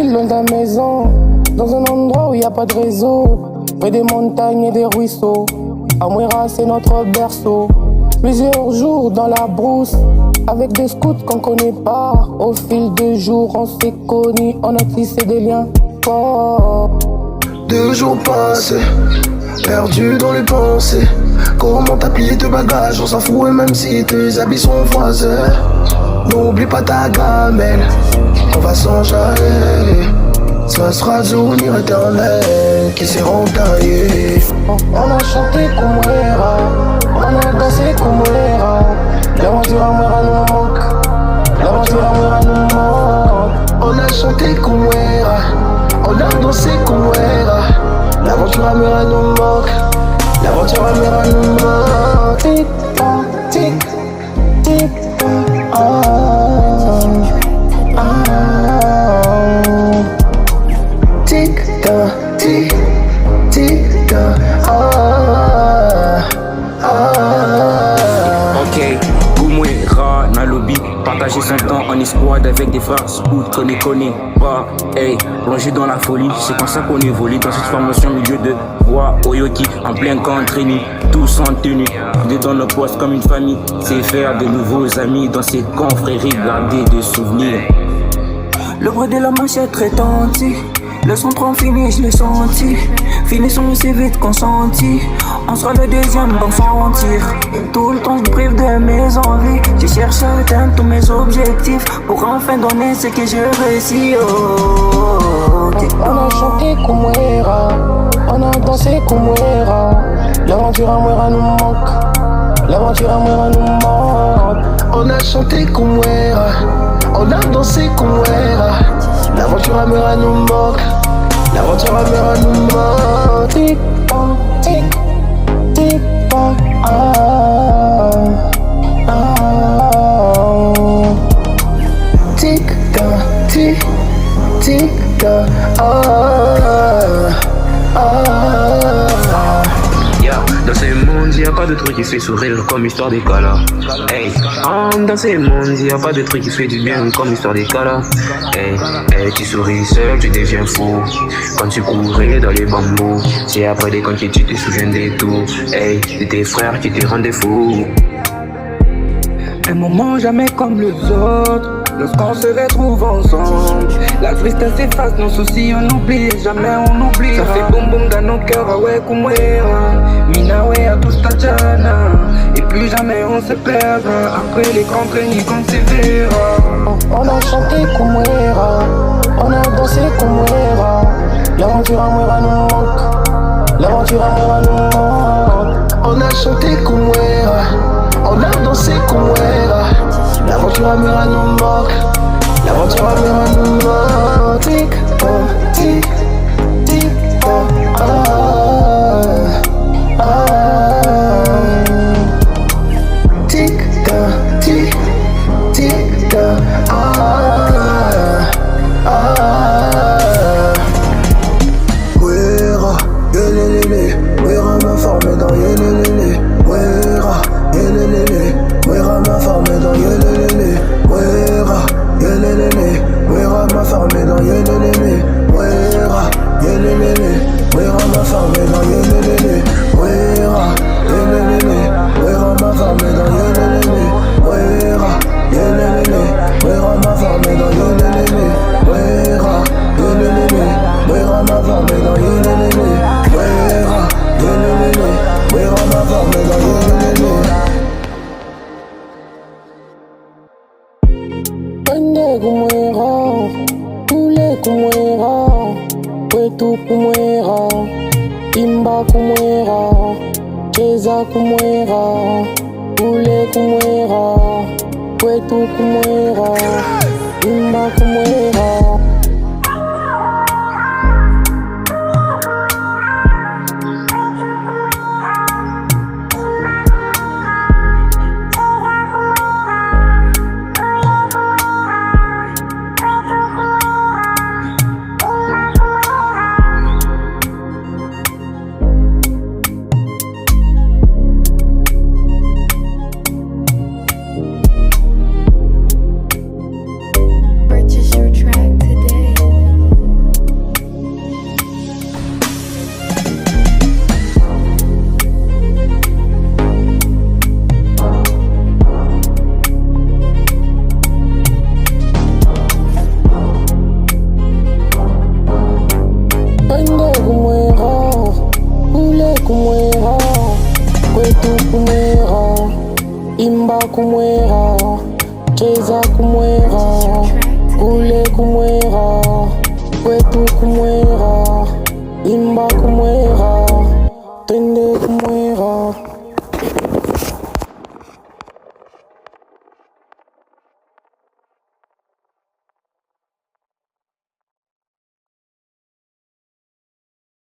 ville, loin de la maison. Dans un endroit où y a pas de réseau. Près des montagnes et des ruisseaux. Amouira, c'est notre berceau. Plusieurs jours dans la brousse. Avec des scouts qu'on connaît pas. Au fil des jours, on s'est connus. On a tissé des liens forts. 2 jours passés, perdu dans les pensées. Comment t'as plié tes bagages, on s'en fout et même si tes habits sont froissés. N'oublie pas ta gamelle, on va s'enjailler. Ce sera le souvenir éternel qui s'est entaillé. On a chanté comme Era, on a dansé comme Era. L'aventure à moi nous manque, l'aventure à moi nous manque. On a chanté comme Era, on a dansé comme Era. L'aventure à moi nous manque, l'aventure à moi nous manque. Tic tac, tic, tic tac, ah, ah. Tic tac, tic, tic tac, ah, ah. Ok, Goumouera, Nalobi, partager son temps en escouade avec des frères scouts, connaît, pas, hey, plongé dans la folie, c'est comme ça qu'on évolue dans cette formation milieu de voix, Oyoki, en plein camp training, tous en tenue, dans nos postes comme une famille, c'est faire de nouveaux amis dans ces confréries, garder des souvenirs. Le bruit de la machette retentit. Le son trop fini, je l'ai senti. Finissons aussi vite qu'on sentit. On sera le deuxième dans sentir. Tout le temps je prive de mes envies. Je cherche à atteindre tous mes objectifs pour enfin donner ce que je réussis. Oh, on a chanté comme Era, on a dansé comme Era. L'aventure à moi nous manque, l'aventure à moi nous manque. On a chanté comme Era, on a dansé comme Era. L'aventure à moi nous manque, l'aventure à moi nous manque. Tic tac, tic, tic tac, ah, ah. Tic tac, tic, tic tac, ah, ah. Dans ce monde, y'a pas de truc qui fait sourire comme histoire des calas. Hey, dans ce monde, y'a pas de truc qui fait du bien comme histoire des calas. Hey, tu souris seul, tu deviens fou. Quand tu courais dans les bambous, c'est après des comptes que tu te souviens des tout. Hey, de tes frères qui te rendaient fou. Un moment jamais comme les autres. Lorsqu'on se retrouve ensemble, la tristesse efface nos soucis, on oublie, jamais on oublie. Ça fait boum boum dans nos cœurs, ouais, comme Mina, ouais, à tout Tachana. Et plus jamais on se perdra, après les contraignes qu'on se verra. On a chanté comme Era, on a dansé comme Era. L'aventure à moi nous manque, l'aventure à moi nous manque. On a chanté comme Era, on a dansé comme Era. L'aventure à moi nous manque, l'aventure à moi nous manque. Tic tac, tic, tic tac, ah, ah. Tic tac, tic, tic tac, ah, ah. Wera, yelelele, Wera m'a formé dans yelelele. Wera, yelelele, Wera m'a formé dans yelelele. Wera, yelelele, Wera m'a formé dans yelelele. Wera, yelelele, Wera m'a formé dans yelelele. Wera, yelelele, Wera m'a formé dans yelelele. Wera, yelelele, Wera m'a formé dans yelelele. Wera, yelelele, Wera m'a formé dans yelelele. Wera, yelelele, Wera m'a formé dans yelelele. Pende como Era, Tule como Era, Puerto como Era, Timba como Era, Cheza como Era, Tule como Era, Puerto como Era, Timba como Era. Purchase your track. Cheza kumwera, kule kumwera, kwetu kumwera, imba kumwera.